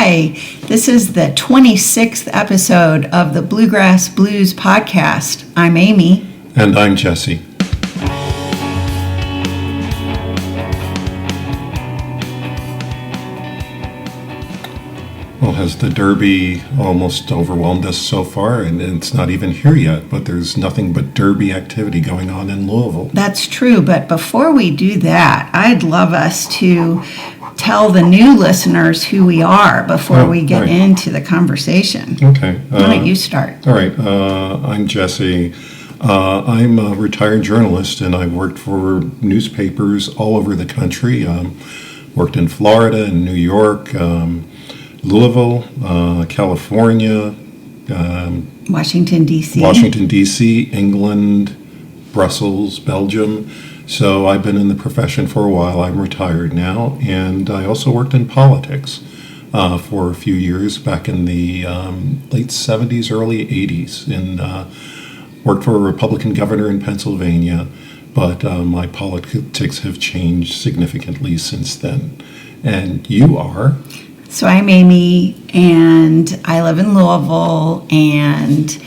Hi, this is the 26th episode of the Bluegrass Blues podcast. I'm Amy. And I'm Jesse. Well, has the Derby almost overwhelmed us so far? And it's not even here yet, but there's nothing but Derby activity going on in Louisville. That's true, but before we do that, I'd love us to tell the new listeners who we are before we get into the conversation. Okay. Why don't you start? All right. I'm Jesse. I'm a retired journalist, and I've worked for newspapers all over the country. Worked in Florida and New York, Louisville, California, Washington, D.C., England, Brussels, Belgium. So I've been in the profession for a while. I'm retired now, and I also worked in politics for a few years back in the late 70s, early 80s, and worked for a Republican governor in Pennsylvania, but my politics have changed significantly since then. And you are? So I'm Amy, and I live in Louisville, and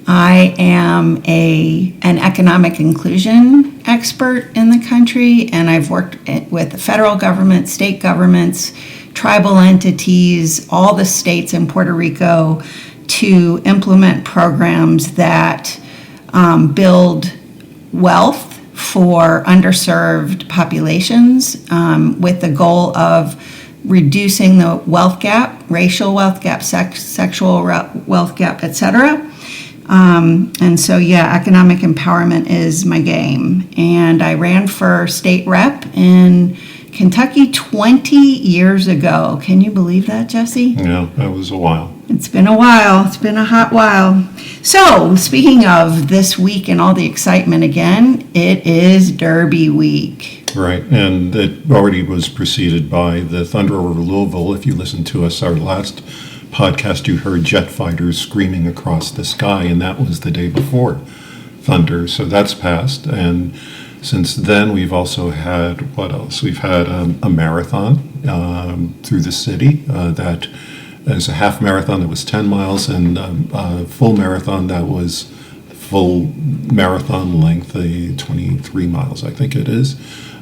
I am an economic inclusion expert in the country, and I've worked with the federal government, state governments, tribal entities, all the states in Puerto Rico to implement programs that build wealth for underserved populations with the goal of reducing the wealth gap, racial wealth gap, sexual wealth gap, etc. And so, economic empowerment is my game. And I ran for state rep in Kentucky 20 years ago. Can you believe that, Jesse? Yeah, that was a while. It's been a while. It's been a hot while. So, speaking of this week and all the excitement again, it is Derby week. Right, and it already was preceded by the Thunder over Louisville. If you listened to us, our last podcast, you heard jet fighters screaming across the sky, and that was the day before Thunder. So that's passed, and since then we've also had, what else? We've had a marathon through the city that is a half marathon that was 10 miles and a full marathon that was full marathon length, 23 miles, I think it is.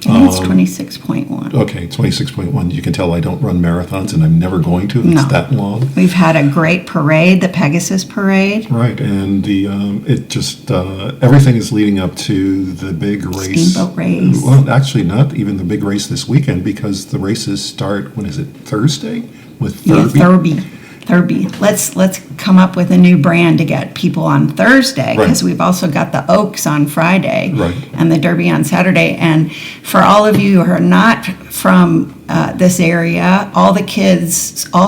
It's 26.1. Okay, 26.1. You can tell I don't run marathons, and I'm never going to if it's that long. We've had a great parade, the Pegasus Parade. Right, and the it just everything is leading up to the big race. Steamboat race. Well, actually, not even the big race this weekend, because the races start. When is it? Thursday with Thurby. Yeah, Thurby. Let's come up with a new brand to get people on Thursday, because we've also got the Oaks on Friday and the Derby on Saturday. And for all of you who are not from this area, all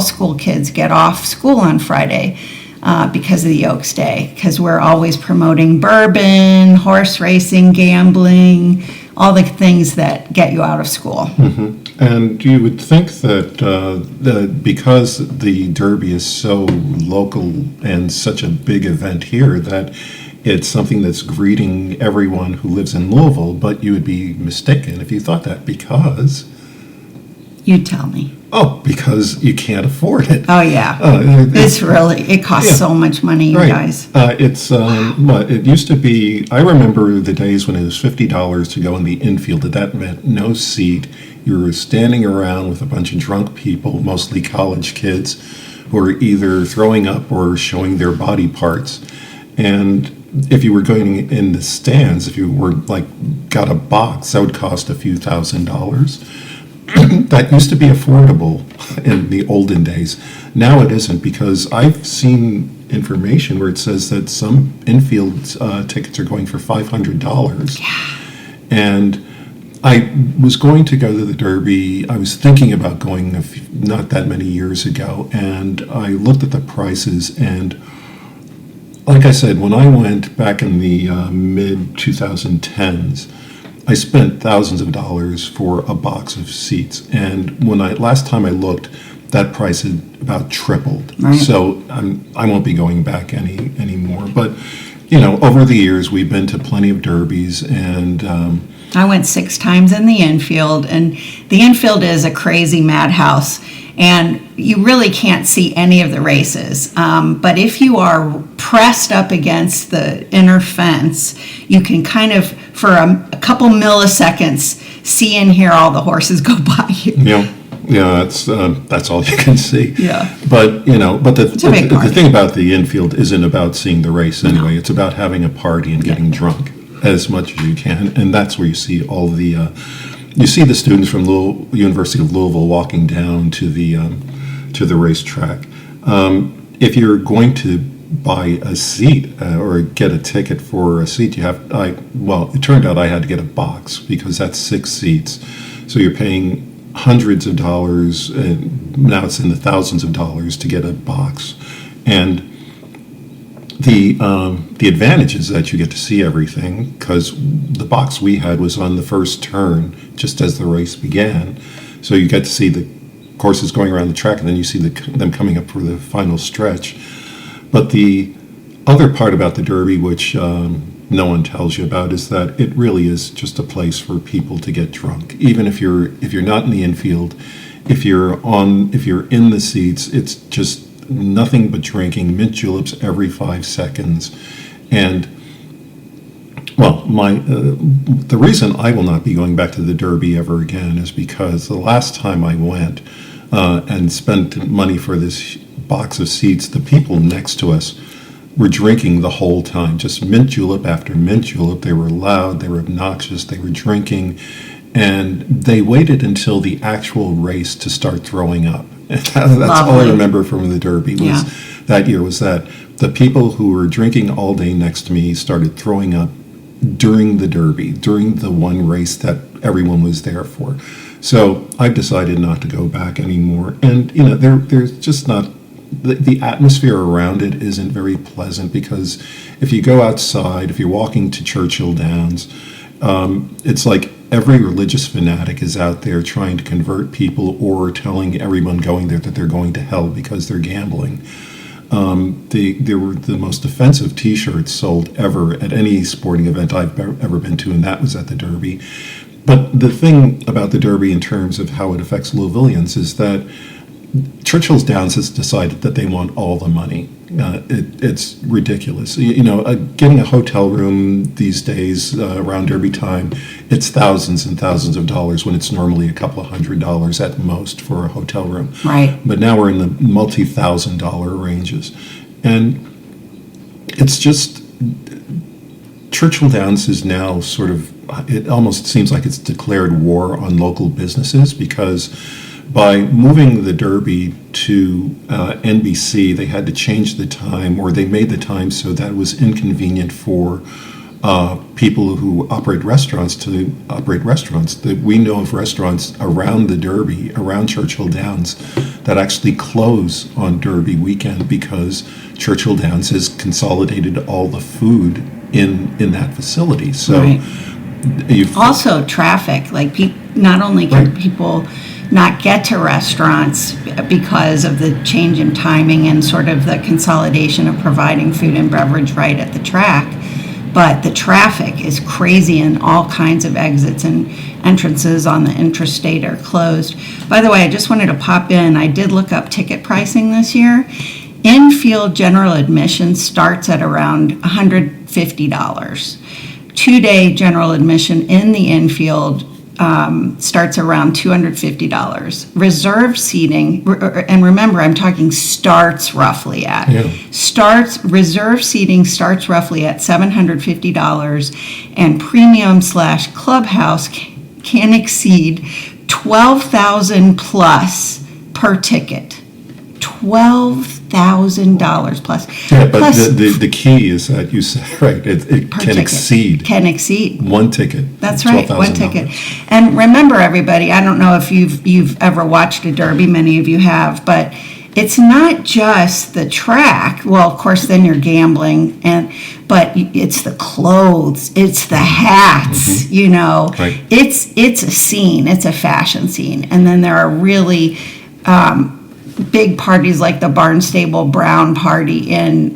school kids get off school on Friday because of the Oaks Day, because we're always promoting bourbon, horse racing, gambling, all the things that get you out of school. Mm-hmm. And you would think that because the Derby is so local and such a big event here, that it's something that's greeting everyone who lives in Louisville, but you would be mistaken if you thought that, because... You tell me. Oh, because you can't afford it. Oh, yeah. It costs so much money, you guys. It used to be, I remember the days when it was $50 to go in the infield, that meant no seat. You were standing around with a bunch of drunk people, mostly college kids, who were either throwing up or showing their body parts. And if you were going in the stands, if you were got a box, that would cost a few $1,000s. That used to be affordable in the olden days. Now it isn't, because I've seen information where it says that some infield tickets are going for $500. Yeah. And I was going to go to the Derby. I was thinking about going not that many years ago, and I looked at the prices, and like I said, when I went back in the mid-2010s, I spent thousands of dollars for a box of seats, and last time I looked, that price had about tripled. Right. So I won't be going back anymore. But over the years, we've been to plenty of derbies, and I went 6 times in the infield, and the infield is a crazy madhouse. and you really can't see any of the races. But if you are pressed up against the inner fence, you can kind of, for a couple milliseconds, see and hear all the horses go by you. Yeah, that's all you can see. Yeah. But the big thing about the infield isn't about seeing the race anyway. It's about having a party and getting drunk as much as you can, and that's where you see all the you see the students from University of Louisville walking down to the racetrack. If you're going to buy a seat or get a ticket for a seat, it turned out I had to get a box because that's 6 seats, so you're paying hundreds of dollars, and now it's in the thousands of dollars to get a box. And the advantage is that you get to see everything, because the box we had was on the first turn just as the race began, so you get to see the horses going around the track, and then you see them coming up for the final stretch. But the other part about the Derby, which no one tells you about, is that it really is just a place for people to get drunk. Even if you're not in the infield, if you're in the seats, it's just nothing but drinking, mint juleps every 5 seconds. And the reason I will not be going back to the Derby ever again is because the last time I went and spent money for this box of seats, the people next to us were drinking the whole time, just mint julep after mint julep. They were loud, they were obnoxious, they were drinking, and they waited until the actual race to start throwing up. That's all I remember from the Derby that year, was that the people who were drinking all day next to me started throwing up during the Derby, during the one race that everyone was there for. So I've decided not to go back anymore. And there's just not, the atmosphere around it isn't very pleasant, because if you go outside, if you're walking to Churchill Downs, it's like every religious fanatic is out there trying to convert people, or telling everyone going there that they're going to hell because they're gambling. There were the most offensive T-shirts sold ever at any sporting event I've ever been to, and that was at the Derby. But the thing about the Derby in terms of how it affects Louisvillians is that Churchill Downs has decided that they want all the money. It's ridiculous. Getting a hotel room these days around Derby time, it's thousands and thousands of dollars when it's normally a couple of $100 at most for a hotel room. Right. But now we're in the multi-$1,000 ranges. And it's just, Churchill Downs is now sort of, it almost seems like it's declared war on local businesses, because by moving the Derby to NBC, they had to change the time, or they made the time so that it was inconvenient for people who operate restaurants to operate restaurants. We know of restaurants around the Derby, around Churchill Downs, that actually close on Derby weekend because Churchill Downs has consolidated all the food in that facility. So also traffic, like not only can people not get to restaurants because of the change in timing and sort of the consolidation of providing food and beverage right at the track, but the traffic is crazy, and all kinds of exits and entrances on the interstate are closed. By the way, I just wanted to pop in, I did look up ticket pricing this year. Infield general admission starts at around $150. 2-day general admission in the infield starts around $250. Reserved seating, and remember, I'm talking starts roughly at. Reserved seating starts roughly at $750, and premium/clubhouse can exceed $12,000 plus per ticket. $12,000 plus. Yeah, but plus, the key is that you said, right, it can exceed. Can exceed. One ticket. That's right, one ticket. And remember, everybody, I don't know if you've ever watched a Derby, many of you have, but it's not just the track. Well, of course, then you're gambling, but it's the clothes, it's the hats, Right. It's a scene, it's a fashion scene. And then there are really big parties like the Barnstable Brown Party in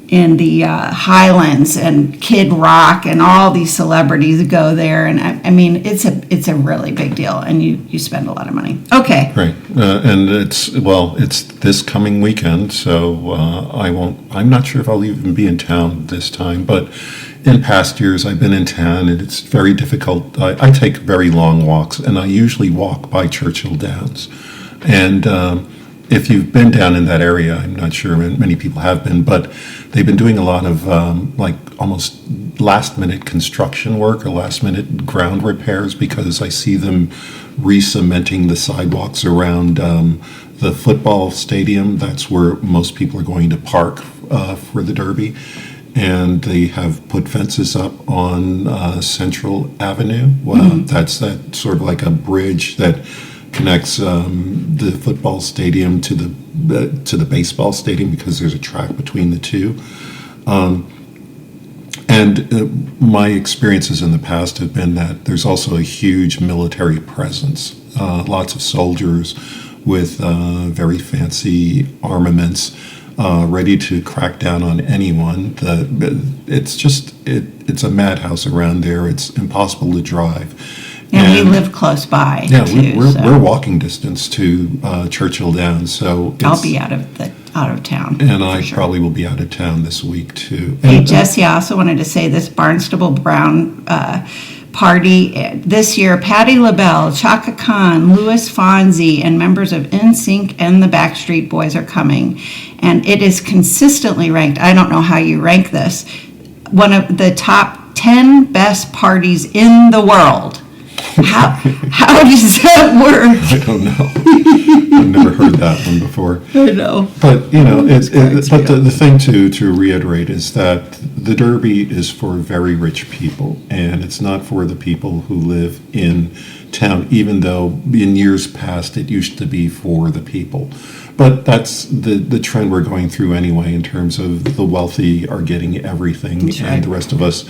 in the Highlands, and Kid Rock and all these celebrities go there, and I mean it's a really big deal, and you spend a lot of money. Okay. Right, and it's this coming weekend, so I'm not sure if I'll even be in town this time, but in past years I've been in town, and it's very difficult. I take very long walks, and I usually walk by Churchill Downs, and if you've been down in that area, I'm not sure many people have been, but they've been doing a lot of like almost last-minute construction work or last-minute ground repairs, because I see them re-cementing the sidewalks around the football stadium. That's where most people are going to park for the Derby. And they have put fences up on Central Avenue. Well, that's that sort of like a bridge that connects the football stadium to the baseball stadium, because there's a track between the two. And my experiences in the past have been that there's also a huge military presence, lots of soldiers with very fancy armaments, ready to crack down on anyone. It's a madhouse around there. It's impossible to drive. And we live close by. Yeah, too, we're walking distance to Churchill Downs, so I'll be out of town. And I sure. probably will be out of town this week too. Hey, And, Jesse, I also wanted to say this Barnstable Brown party this year, Patti LaBelle, Chaka Khan, Louis Fonzi, and members of NSYNC and the Backstreet Boys are coming. And it is consistently ranked, I don't know how you rank this, one of the top 10 best parties in the world. How does that work? I don't know. I've never heard that one before. I know. But the thing to reiterate is that the Derby is for very rich people, and it's not for the people who live in town, even though in years past it used to be for the people. But that's the trend we're going through anyway, in terms of the wealthy are getting everything, That's right. and the rest of us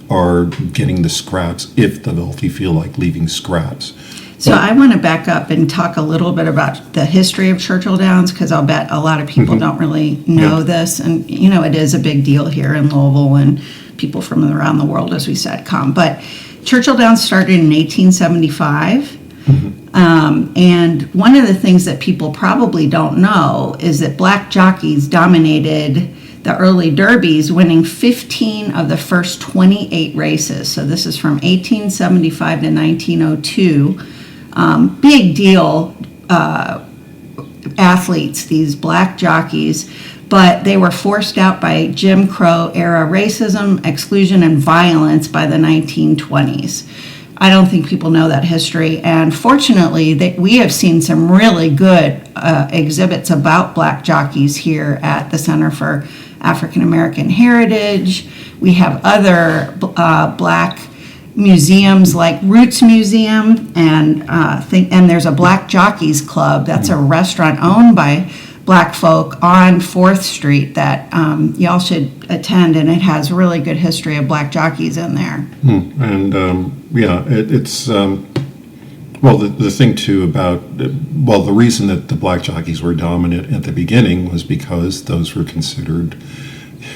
are getting the scraps if the wealthy feel like leaving scraps. So I want to back up and talk a little bit about the history of Churchill Downs, because I'll bet a lot of people don't really know this. And, it is a big deal here in Louisville, and people from around the world, as we said, come. But Churchill Downs started in 1875. And one of the things that people probably don't know is that black jockeys dominated the early derbies, winning 15 of the first 28 races. So this is from 1875 to 1902. Big deal athletes, these black jockeys, but they were forced out by Jim Crow era racism, exclusion, and violence by the 1920s. I don't think people know that history, and fortunately we have seen some really good exhibits about black jockeys here at the Center for African American Heritage. We have other black museums like Roots Museum, and there's a Black Jockeys Club. That's a restaurant owned by black folk on 4th Street that y'all should attend, and it has really good history of black jockeys in there. And it's the thing too about the reason that the black jockeys were dominant at the beginning was because those were considered,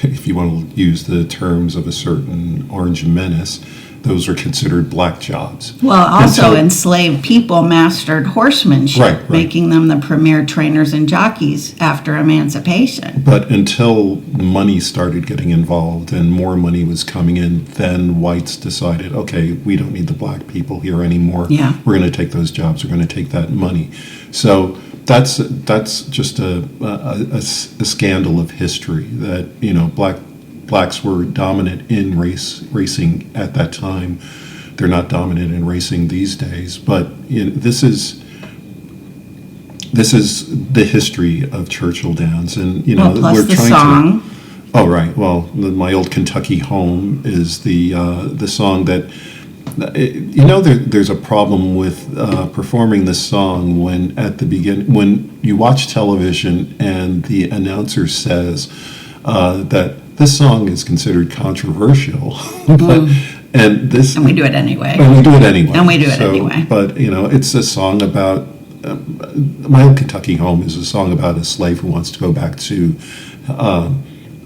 if you want to use the terms of a certain Orange Menace, those were considered black jobs. Well, also enslaved people mastered horsemanship, right. making them the premier trainers and jockeys after emancipation. But until money started getting involved and more money was coming in, then whites decided, okay, we don't need the black people here anymore. Yeah. We're going to take those jobs. We're going to take that money. So that's just a scandal of history that, blacks were dominant in racing at that time. They're not dominant in racing these days, but this is the history of Churchill Downs, and plus we're the trying song. to. Oh right, well, my old Kentucky home is the song that. There's a problem with performing this song when at the beginning, when you watch television and the announcer says that this song is considered controversial, and we do it anyway. And we do it anyway. And we do it anyway. But it's a song about my old Kentucky home is a song about a slave who wants to go back to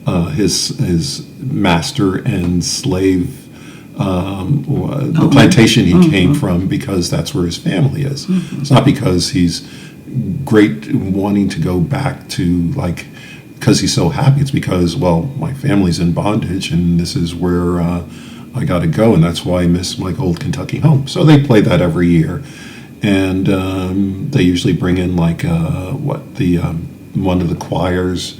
his master and slave, the plantation he came from, because that's where his family is. It's not because he's great wanting to go back to, like, because he's so happy. It's because, well, my family's in bondage and this is where I got to go, and that's why I miss my old Kentucky home. So they play that every year, and they usually bring in like one of the choirs,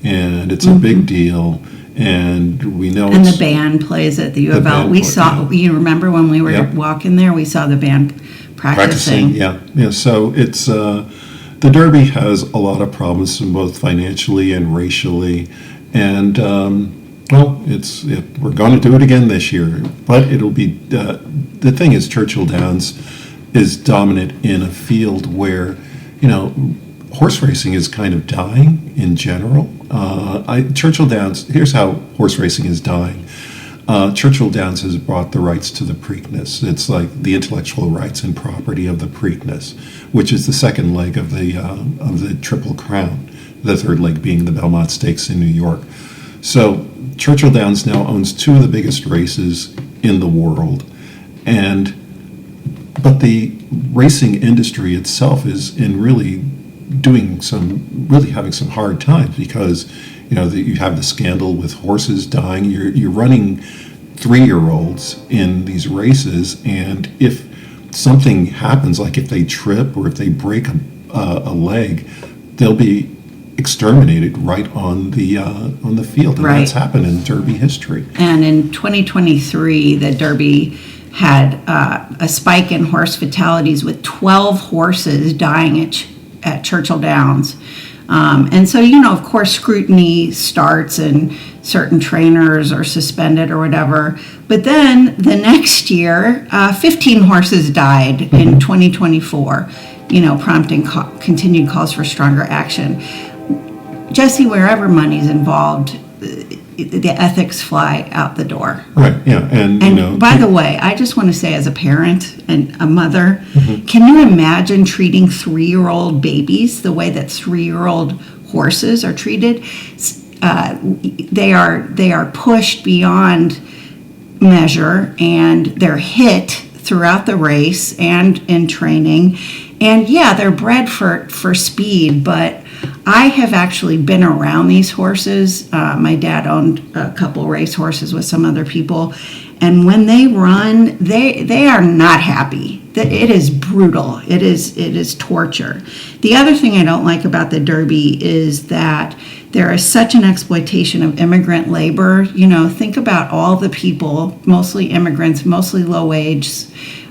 and it's a big deal. And we know And the band plays at the U of L. We saw, you remember when we were walking there, we saw the band practicing. Yeah. So it's the Derby has a lot of problems, both financially and racially, and we're going to do it again this year. But it'll be the thing is, Churchill Downs is dominant in a field where, horse racing is kind of dying in general. Churchill Downs, here's how horse racing is dying. Churchill Downs has bought the rights to the Preakness. It's like the intellectual rights and property of the Preakness, which is the second leg of the Triple Crown, the third leg being the Belmont Stakes in New York. So Churchill Downs now owns two of the biggest races in the world, but the racing industry itself is really having some hard times, because you have the scandal with horses dying. You're running 3-year-olds in these races, and if something happens, like if they trip or if they break a leg, they'll be exterminated right on the field, and that's happened in Derby history. And in 2023, the Derby had a spike in horse fatalities, with 12 horses dying at Churchill Downs. And so, of course, scrutiny starts and certain trainers are suspended or whatever. But then the next year, 15 horses died in 2024, prompting continued calls for stronger action. Jesse, wherever money's involved, the ethics fly out the door. Right, yeah. And by the way, I just want to say, as a parent and a mother, can you imagine treating 3-year-old babies the way that 3-year-old horses are treated? They are pushed beyond measure, and they're hit throughout the race and in training. And yeah, they're bred for speed, but I have actually been around these horses. My dad owned a couple race horses with some other people, and when they run, they are not happy. It is brutal. It is torture. The other thing I don't like about the Derby is that there is such an exploitation of immigrant labor. Think about all the people, mostly immigrants, mostly low wage,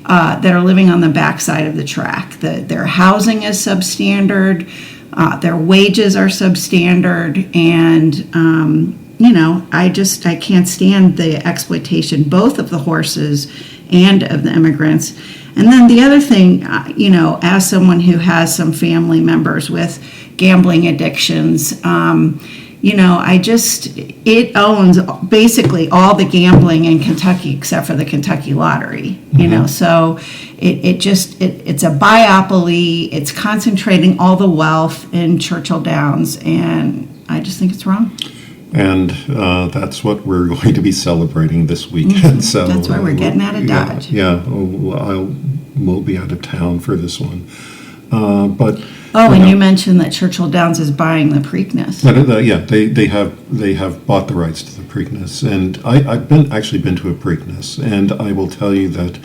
that are living on the backside of the track. Their housing is substandard. Their wages are substandard, and I can't stand the exploitation, both of the horses and of the immigrants. And then the other thing, as someone who has some family members with gambling addictions, it owns basically all the gambling in Kentucky except for the Kentucky Lottery, so it's a biopoly. It's concentrating all the wealth in Churchill Downs, and I just think it's wrong. And that's what we're going to be celebrating this weekend. So that's why we're getting out of Dodge. Yeah, we'll be out of town for this one. And you mentioned that Churchill Downs is buying the Preakness. They have bought the rights to the Preakness, and I've been to a Preakness, and I will tell you that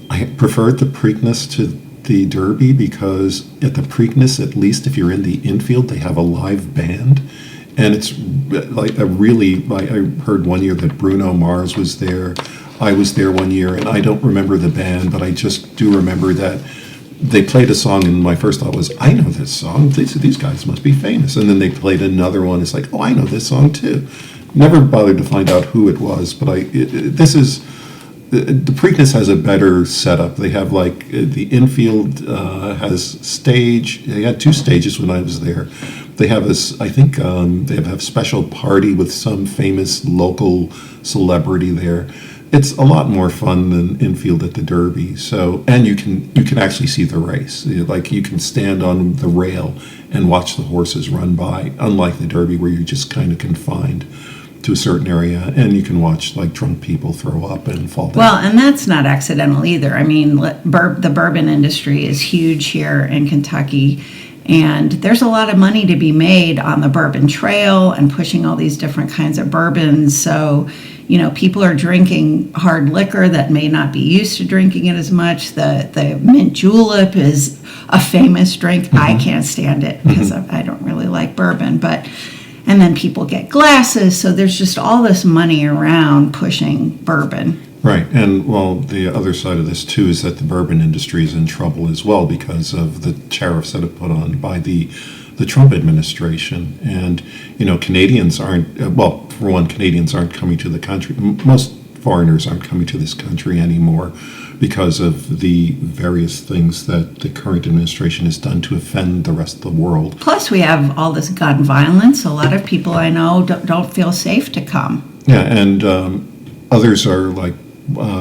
I preferred the Preakness to the Derby, because at the Preakness, at least if you're in the infield, they have a live band, and it's like I heard one year that Bruno Mars was there. I was there one year, and I don't remember the band, but I just do remember that they played a song, and my first thought was, I know this song. These guys must be famous. And then they played another one. It's like, oh, I know this song too. Never bothered to find out who it was, but the Preakness has a better setup. They have the infield has stage. They had 2 stages when I was there. They have they have a special party with some famous local celebrity there. it's a lot more fun than infield at the Derby. So, and you can actually see the race. Like you can stand on the rail and watch the horses run by, unlike the Derby where you're just kind of confined to a certain area, and you can watch like drunk people throw up and fall down. Well, and that's not accidental either. I mean, the bourbon industry is huge here in Kentucky, and there's a lot of money to be made on the bourbon trail and pushing all these different kinds of bourbons. So, people are drinking hard liquor that may not be used to drinking it as much. The mint julep is a famous drink. Mm-hmm. I can't stand it because I don't really like bourbon, and then people get glasses, so there's just all this money around pushing bourbon. Right, and well, the other side of this too is that the bourbon industry is in trouble as well because of the tariffs that are put on by the Trump administration. And, Canadians aren't, well, for one, Canadians aren't coming to the country. Most foreigners aren't coming to this country anymore because of the various things that the current administration has done to offend the rest of the world. Plus, we have all this gun violence. A lot of people I know don't feel safe to come. Yeah, and others are like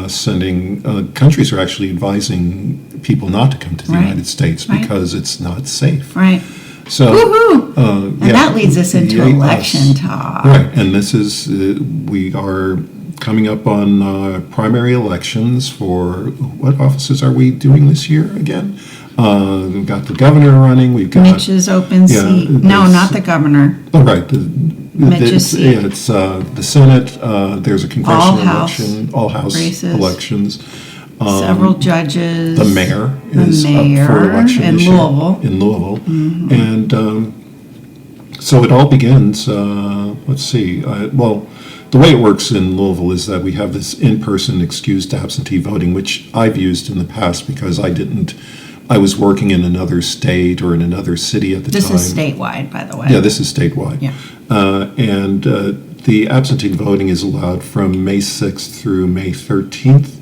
sending, countries are actually advising people not to come to the United States because it's not safe. Right. So, and that leads us into election talk. Right, and this is, we are coming up on primary elections for, what offices are we doing this year again? We've got the governor running, we've got... Mitch's open seat. No, not the governor. Oh, right. Mitch's seat. Yeah, it's the Senate, there's a congressional election, all House races. Elections. Several judges. The mayor is up for election in this Louisville. year. In Louisville. Mm-hmm. And so it all begins, let's see, well, the way it works in Louisville is that we have this in-person excused absentee voting, which I've used in the past because I was working in another state or in another city at the time. This is statewide, by the way. Yeah, this is statewide. Yeah. And the absentee voting is allowed from May 6th through May 13th.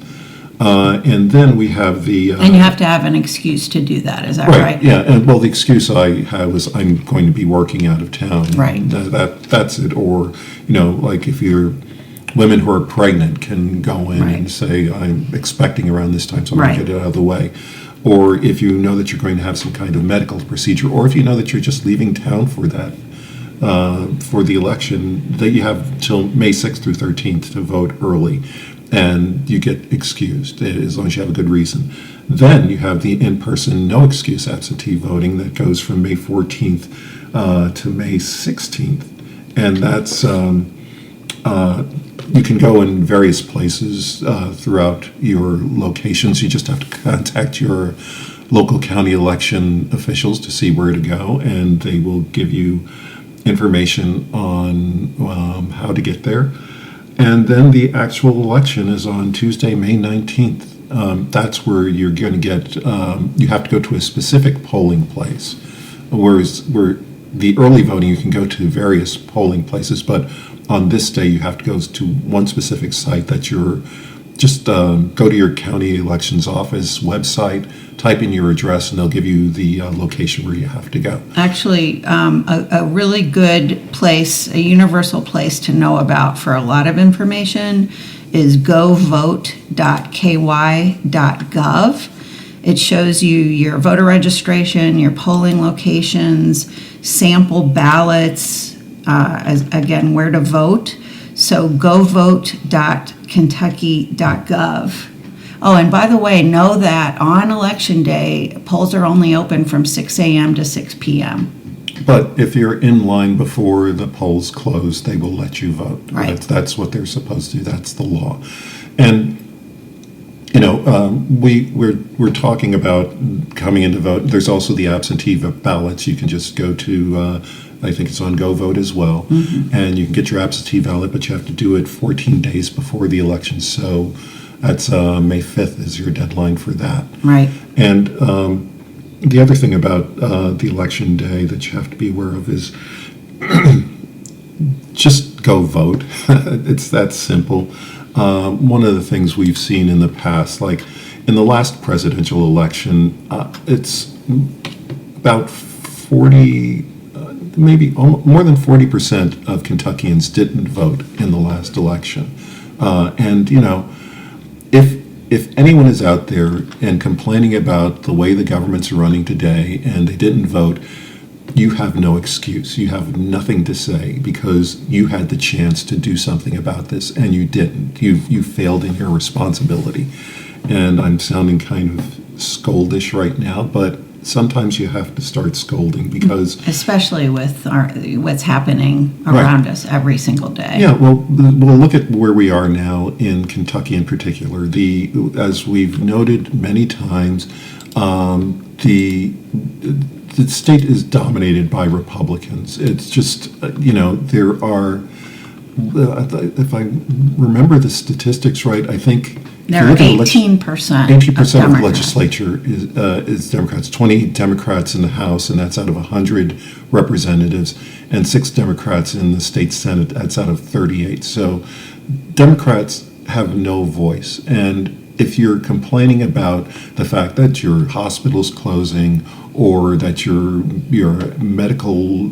And then we have the... and you have to have an excuse to do that, is that right? Yeah, and well, the excuse I have was I'm going to be working out of town. Right. That's it. Or, like if women who are pregnant can go in and say, I'm expecting around this time, so I'm going to get it out of the way. Or if you know that you're going to have some kind of medical procedure, or if you know that you're just leaving town for that, for the election, that you have till May 6th through 13th to vote early. And you get excused as long as you have a good reason. Then you have the in-person, no excuse absentee voting that goes from May 14th to May 16th. And that's, you can go in various places throughout your locations. You just have to contact your local county election officials to see where to go, and they will give you information on how to get there. And then the actual election is on Tuesday, May 19th. That's where you're going to get, you have to go to a specific polling place. Whereas the early voting, you can go to various polling places, but on this day, you have to go to one specific site that you're, just go to your county elections office website, type in your address, and they'll give you the location where you have to go. Actually, a really good place, a universal place to know about for a lot of information is govote.ky.gov. It shows you your voter registration, your polling locations, sample ballots, again, where to vote. So govote.kentucky.gov. Oh, and by the way, know that on Election Day, polls are only open from 6 a.m. to 6 p.m. But if you're in line before the polls close, they will let you vote. Right. That's what they're supposed to do. That's the law. And, we're talking about coming in to vote. There's also the absentee ballots. You can just go to, I think it's on GoVote as well, and you can get your absentee ballot, but you have to do it 14 days before the election. So that's May 5th is your deadline for that. Right. And the other thing about the election day that you have to be aware of is just go vote. It's that simple. One of the things we've seen in the past, like in the last presidential election, it's about 40, maybe more than 40% of Kentuckians didn't vote in the last election. And, if anyone is out there and complaining about the way the government's running today and they didn't vote, you have no excuse. You have nothing to say because you had the chance to do something about this and you didn't. You failed in your responsibility. And I'm sounding kind of scoldish right now, but sometimes you have to start scolding because... Especially with what's happening around us every single day. Yeah, well, look at where we are now in Kentucky in particular. As we've noted many times, the state is dominated by Republicans. It's just, there are, if I remember the statistics right, I think... There are 18% 18% of the legislature is Democrats, 20 Democrats in the House, and that's out of 100 representatives, and 6 Democrats in the state Senate, that's out of 38. So Democrats have no voice. And if you're complaining about the fact that your hospital's closing or that your medical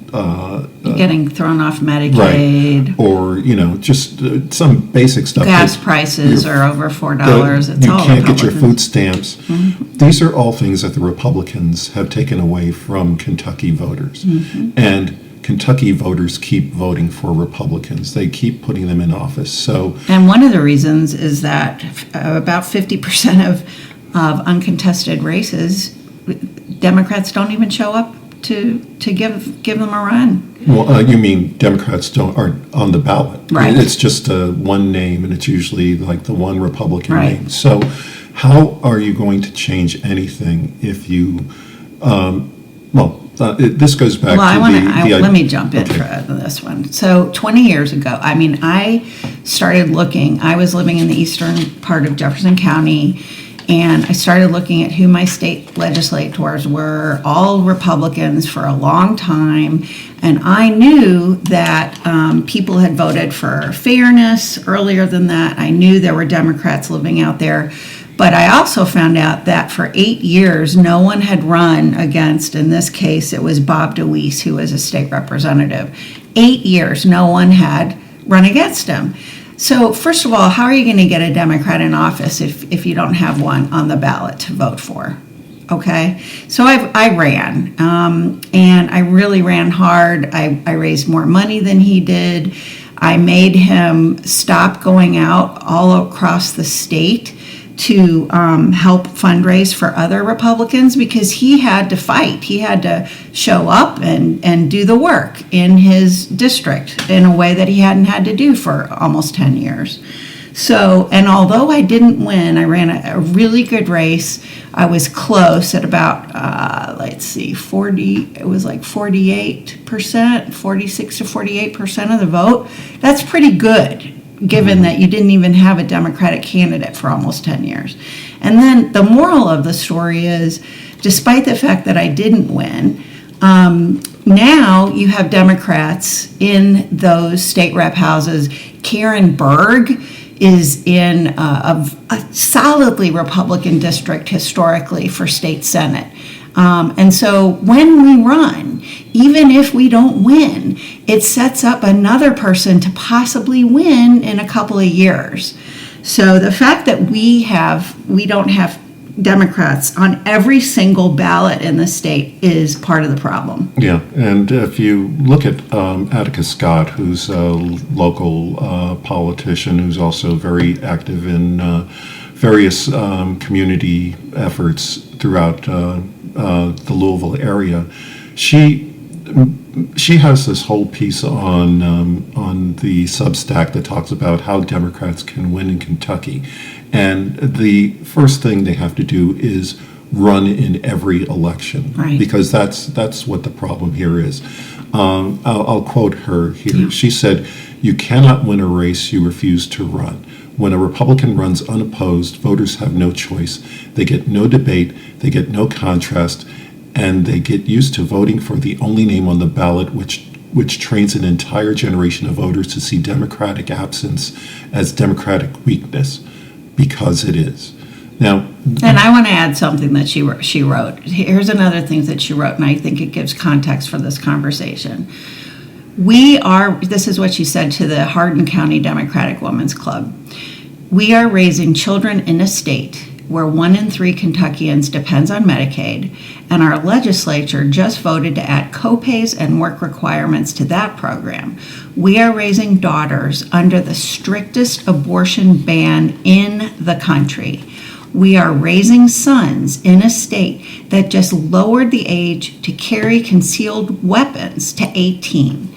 getting thrown off Medicaid, right, or just some basic stuff. Gas prices are over $4. It's you all can't get your Republicans. food stamps. Mm-hmm. These are all things that the Republicans have taken away from Kentucky voters, and Kentucky voters keep voting for Republicans. They keep putting them in office. And one of the reasons is that about 50% of uncontested races, Democrats don't even show up to give them a run. Well, you mean Democrats aren't on the ballot? Right. It's just one name, and it's usually like the one Republican right. name. So, how are you going to change anything if you? This goes back to let me jump in for this one. So 20 years ago, I started looking. I was living in the eastern part of Jefferson County, and I started looking at who my state legislators were, all Republicans for a long time. And I knew that people had voted for fairness earlier than that. I knew there were Democrats living out there. But I also found out that for 8 years, no one had run against, in this case, it was Bob DeWeese, who was a state representative. 8 years, no one had run against him. So first of all, how are you going to get a Democrat in office if you don't have one on the ballot to vote for? Okay, so I ran, and I really ran hard. I raised more money than he did. I made him stop going out all across the state to help fundraise for other Republicans because he had to fight. He had to show up and do the work in his district in a way that he hadn't had to do for almost 10 years. So, and although I didn't win, I ran a really good race. I was close at about, 40, it was like 48%, 46 to 48% of the vote. That's pretty good, given that you didn't even have a Democratic candidate for almost 10 years. And then the moral of the story is, despite the fact that I didn't win, now you have Democrats in those state rep houses. Karen Berg is in a solidly Republican district historically for state Senate. And so when we run, even if we don't win, it sets up another person to possibly win in a couple of years. So the fact that we don't have Democrats on every single ballot in the state is part of the problem. Yeah, and if you look at Atticus Scott, who's a local politician who's also very active in various community efforts throughout the Louisville area, she has this whole piece on the Substack that talks about how Democrats can win in Kentucky. And the first thing they have to do is run in every election, right, because that's what the problem here is. I'll quote her here. Yeah. She said, "You cannot win a race you refuse to run. When a Republican runs unopposed, voters have no choice. They get no debate, they get no contrast, and they get used to voting for the only name on the ballot, which trains an entire generation of voters to see Democratic absence as Democratic weakness, because it is." Now, and I want to add something that she wrote. Here's another thing that she wrote, and I think it gives context for this conversation. This is what she said to the Hardin County Democratic Women's Club. We are raising children in a state where 1 in 3 Kentuckians depends on Medicaid, and our legislature just voted to add copays and work requirements to that program. We are raising daughters under the strictest abortion ban in the country. We are raising sons in a state that just lowered the age to carry concealed weapons to 18.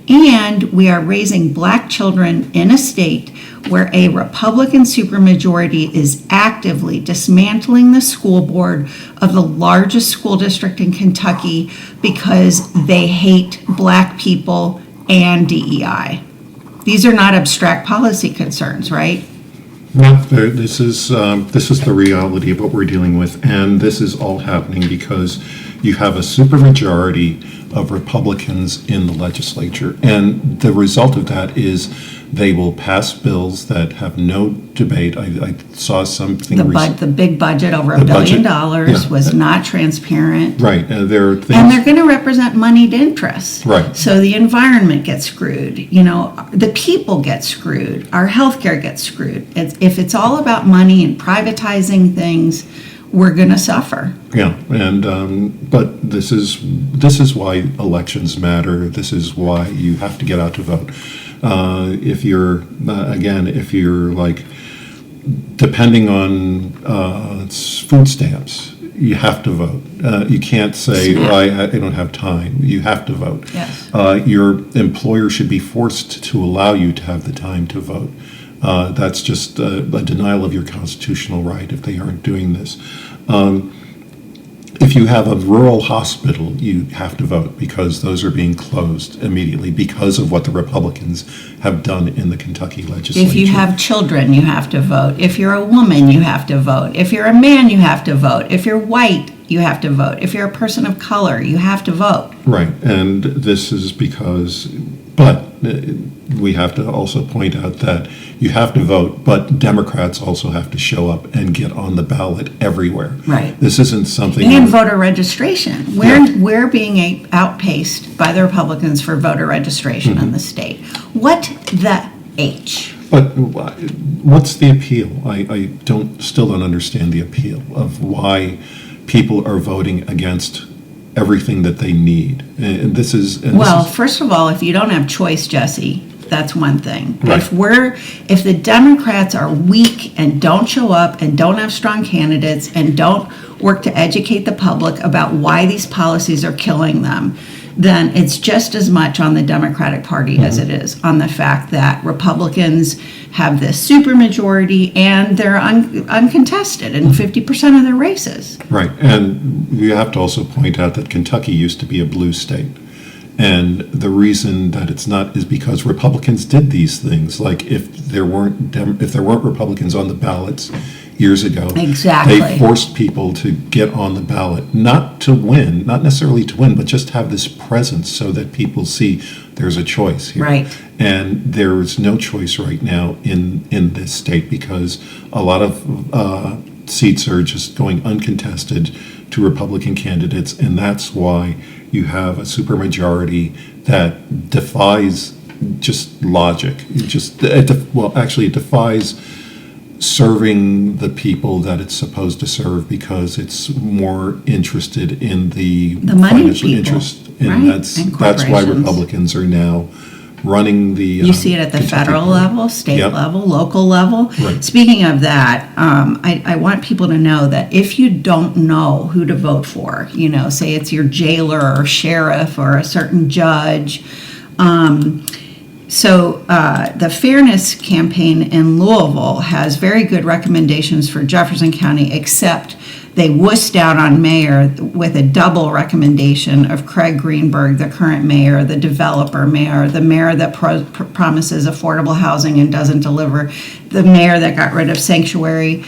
And we are raising black children in a state where a Republican supermajority is actively dismantling the school board of the largest school district in Kentucky because they hate black people and DEI. These are not abstract policy concerns, right? No, this is the reality of what we're dealing with, and this is all happening because you have a supermajority of Republicans in the legislature, and the result of that is they will pass bills that have no debate. I saw something. The big budget over $1 billion was not transparent. Right, there are things, and they're going to represent moneyed interests. Right. So the environment gets screwed. The people get screwed. Our healthcare gets screwed. If it's all about money and privatizing things, we're going to suffer. Yeah, and but this is why elections matter. This is why you have to get out to vote. If you're like depending on food stamps, you have to vote. You can't say, I don't have time. You have to vote. Yes. Your employer should be forced to allow you to have the time to vote. That's just a denial of your constitutional right if they aren't doing this. If you have a rural hospital, you have to vote because those are being closed immediately because of what the Republicans have done in the Kentucky legislature. If you have children, you have to vote. If you're a woman, you have to vote. If you're a man, you have to vote. If you're white, you have to vote. If you're a person of color, you have to vote. Right, and this is because, but we have to also point out that you have to vote, but Democrats also have to show up and get on the ballot everywhere. Right. This isn't something. And voter registration. We're being outpaced by the Republicans for voter registration in the state. What the H? But what's the appeal? I still don't understand the appeal of why people are voting against everything that they need. And this is first of all, if you don't have choice, Jesse, that's one thing. Right. If the Democrats are weak and don't show up and don't have strong candidates and don't work to educate the public about why these policies are killing them, then it's just as much on the Democratic Party as it is on the fact that Republicans have this supermajority and they're uncontested in 50% of their races. Right, and you have to also point out that Kentucky used to be a blue state. And the reason that it's not is because Republicans did these things. Like if there weren't Republicans on the ballots years ago, exactly, they forced people to get on the ballot, not to win, not necessarily to win, but just have this presence so that people see there's a choice here. Right. And there's no choice right now in this state because a lot of seats are just going uncontested to Republican candidates, and that's why you have a supermajority that defies just logic. It defies serving the people that it's supposed to serve because it's more interested in the money financial people, interest, and right? that's why Republicans are now running the. You see it at the Kentucky federal level, state level, local level. Right. Speaking of that, I want people to know that if you don't know who to vote for, say it's your jailer or sheriff or a certain judge. So the Fairness Campaign in Louisville has very good recommendations for Jefferson County, except they wussed out on mayor with a double recommendation of Craig Greenberg, the current mayor, the developer mayor, the mayor that promises affordable housing and doesn't deliver, the mayor that got rid of sanctuary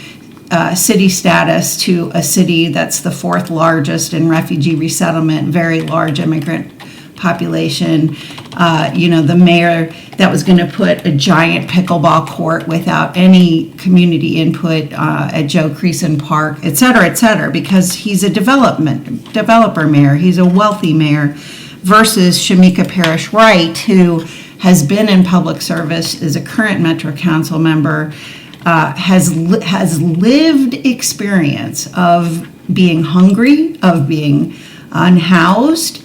city status to a city that's the 4th largest in refugee resettlement, very large immigrant population, the mayor that was going to put a giant pickleball court without any community input at Joe Creason Park, et cetera, because he's a developer mayor, he's a wealthy mayor, versus Shamika Parrish Wright, who has been in public service, is a current Metro Council member, has lived experience of being hungry, of being unhoused.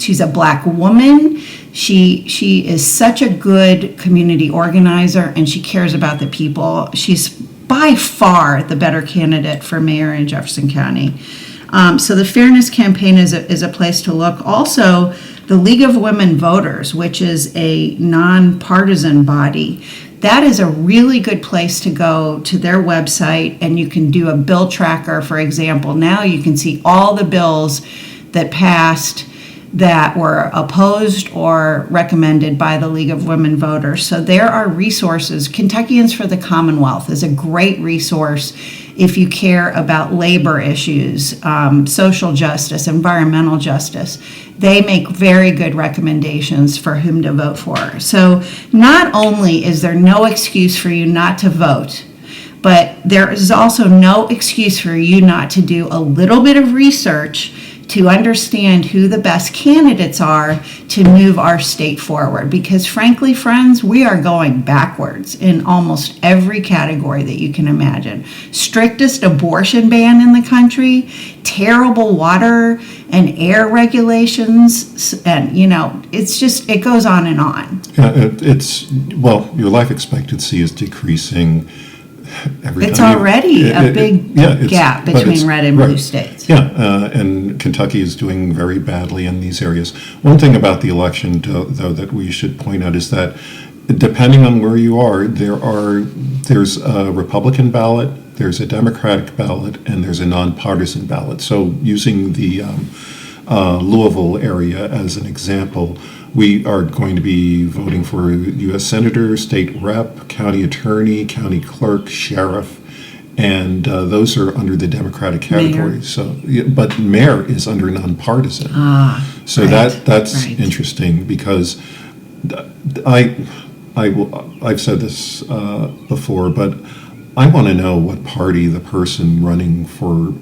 She's a Black woman. She is such a good community organizer, and she cares about the people. She's by far the better candidate for mayor in Jefferson County. So the Fairness Campaign is a place to look. Also, the League of Women Voters, which is a nonpartisan body, that is a really good place to go to their website, and you can do a bill tracker, for example. Now you can see all the bills that passed that were opposed or recommended by the League of Women Voters. So there are resources. Kentuckians for the Commonwealth is a great resource if you care about labor issues, social justice, environmental justice. They make very good recommendations for whom to vote for. So not only is there no excuse for you not to vote, but there is also no excuse for you not to do a little bit of research to understand who the best candidates are to move our state forward. Because frankly, friends, we are going backwards in almost every category that you can imagine. Strictest abortion ban in the country, terrible water and air regulations, and it's just, it goes on and on. Yeah, your life expectancy is decreasing every It's time. already a big gap between red and blue states. Yeah, and Kentucky is doing very badly in these areas. One thing about the election, though, that we should point out is that depending on where you are, there's a Republican ballot, there's a Democratic ballot, and there's a nonpartisan ballot. So using the Louisville area as an example, we are going to be voting for U.S. Senator, state rep, county attorney, county clerk, sheriff, and those are under the Democratic category. Mayor. So, but mayor is under nonpartisan. So right, that's right. interesting because I've said this before, but I want to know what party the person running for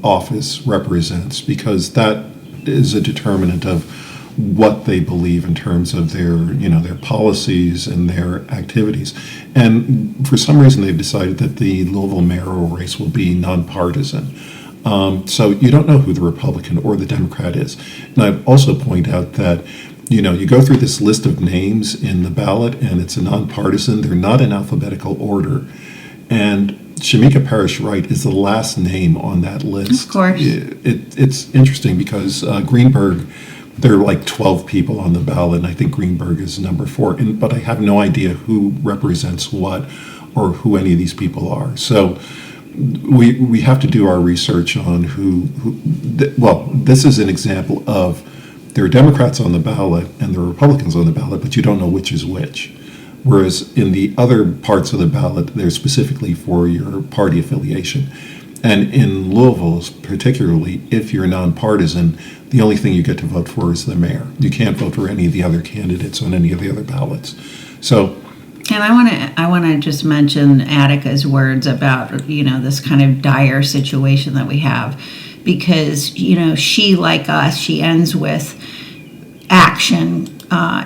office represents, because that is a determinant of what they believe in terms of their policies and their activities. And for some reason, they've decided that the Louisville mayoral race will be nonpartisan. So you don't know who the Republican or the Democrat is. And I'd also point out that you go through this list of names in the ballot, and it's a nonpartisan. They're not in alphabetical order. And Shamika Parrish Wright is the last name on that list. Of course. It's interesting because Greenberg, there are like 12 people on the ballot, and I think Greenberg is number 4. But I have no idea who represents what or who any of these people are. So we have to do our research on this is an example of there are Democrats on the ballot and there are Republicans on the ballot, but you don't know which is which. Whereas in the other parts of the ballot, they're specifically for your party affiliation. And in Louisville, particularly, if you're nonpartisan, the only thing you get to vote for is the mayor. You can't vote for any of the other candidates on any of the other ballots. So, and I want to just mention Attica's words about this kind of dire situation that we have, because she, like us, she ends with action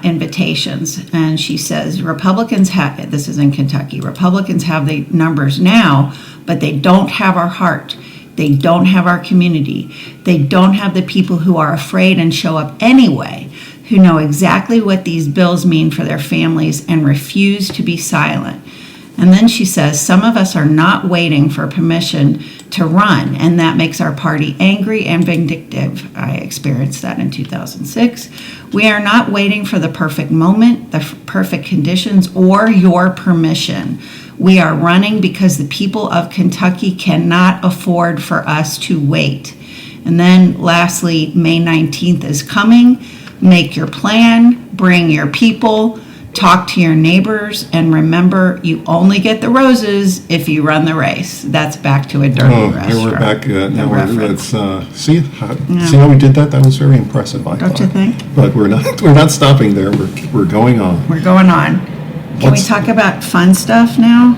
invitations, and she says Republicans have, this is in Kentucky, Republicans have the numbers now, but they don't have our heart. They don't have our community. They don't have the people who are afraid and show up anyway, who know exactly what these bills mean for their families and refuse to be silent. And then she says, some of us are not waiting for permission to run, and that makes our party angry and vindictive. I experienced that in 2006. We are not waiting for the perfect moment, the perfect conditions, or your permission. We are running because the people of Kentucky cannot afford for us to wait. And then lastly, May 19th is coming. Make your plan, bring your people, talk to your neighbors, and remember, you only get the roses if you run the race. That's back to a dirty restaurant. We're back. Let's see how we did that. That was very impressive. Don't you think? But we're not stopping there. We're going on. We're going on. Can we talk about fun stuff now?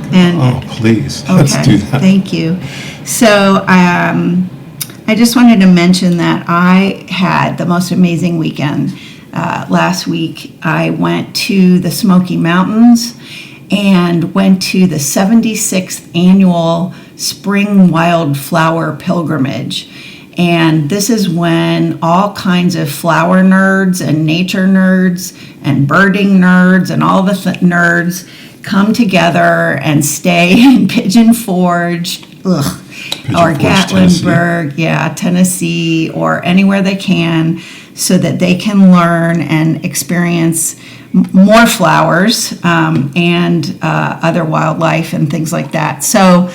Please. Okay, Let's do that. Thank you. So I just wanted to mention that I had the most amazing weekend. Last week, I went to the Smoky Mountains, and went to the 76th annual Spring Wildflower Pilgrimage. And this is when all kinds of flower nerds and nature nerds and birding nerds and all the nerds come together and stay in Pigeon Forge, or Forge, Gatlinburg, Tennessee, or anywhere they can, so that they can learn and experience more flowers and other wildlife and things like that. So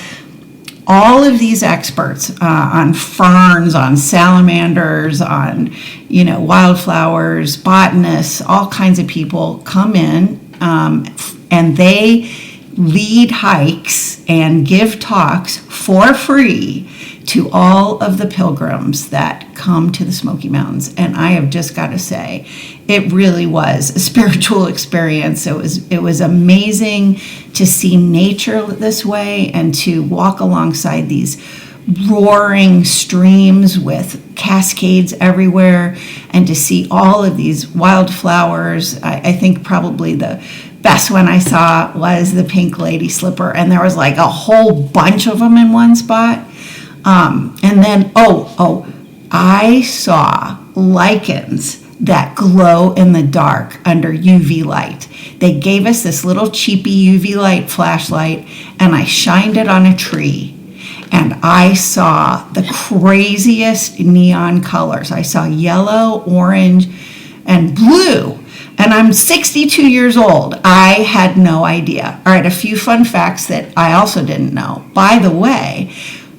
all of these experts on ferns, on salamanders, on wildflowers, botanists, all kinds of people come in, and they lead hikes and give talks for free to all of the pilgrims that come to the Smoky Mountains. And I have just got to say, it really was a spiritual experience. It was amazing to see nature this way and to walk alongside these roaring streams with cascades everywhere, and to see all of these wildflowers. I think probably the best one I saw was the pink lady slipper, and there was like a whole bunch of them in one spot. And then, I saw lichens that glow in the dark under UV light. They gave us this little cheapy UV light flashlight, and I shined it on a tree. And I saw the craziest neon colors. I saw yellow, orange, and blue. And I'm 62 years old. I had no idea. All right, a few fun facts that I also didn't know. By the way,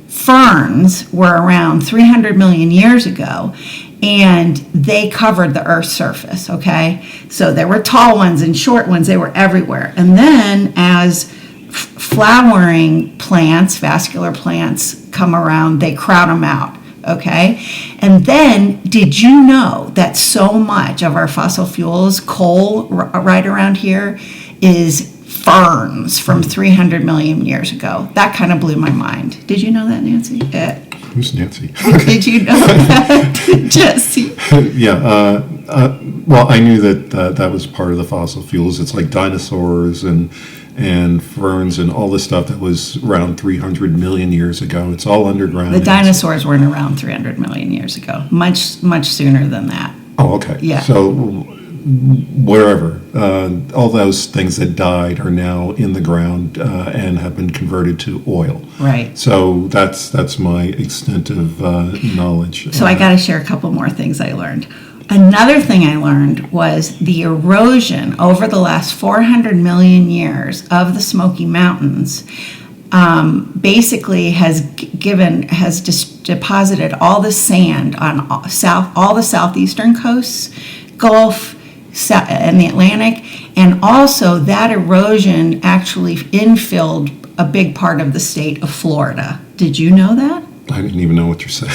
ferns were around 300 million years ago, and they covered the Earth's surface, okay? So there were tall ones and short ones. They were everywhere. And then as flowering plants, vascular plants, come around, they crowd them out, okay? And then, did you know that so much of our fossil fuels, coal right around here, is ferns from 300 million years ago? That kind of blew my mind. Did you know that, Nancy? Who's Nancy? Did you know that, Jesse? Yeah. Well, I knew that was part of the fossil fuels. It's like dinosaurs and ferns and all the stuff that was around 300 million years ago. It's all underground. The dinosaurs weren't around 300 million years ago. Much sooner than that. Oh, okay. Yeah. So wherever, all those things that died are now in the ground and have been converted to oil. Right. So that's my extent of knowledge. So I got to share a couple more things I learned. Another thing I learned was the erosion over the last 400 million years of the Smoky Mountains basically has deposited all the sand on all the southeastern coasts, Gulf, and the Atlantic, and also that erosion actually infilled a big part of the state of Florida. Did you know that? I didn't even know what you're saying.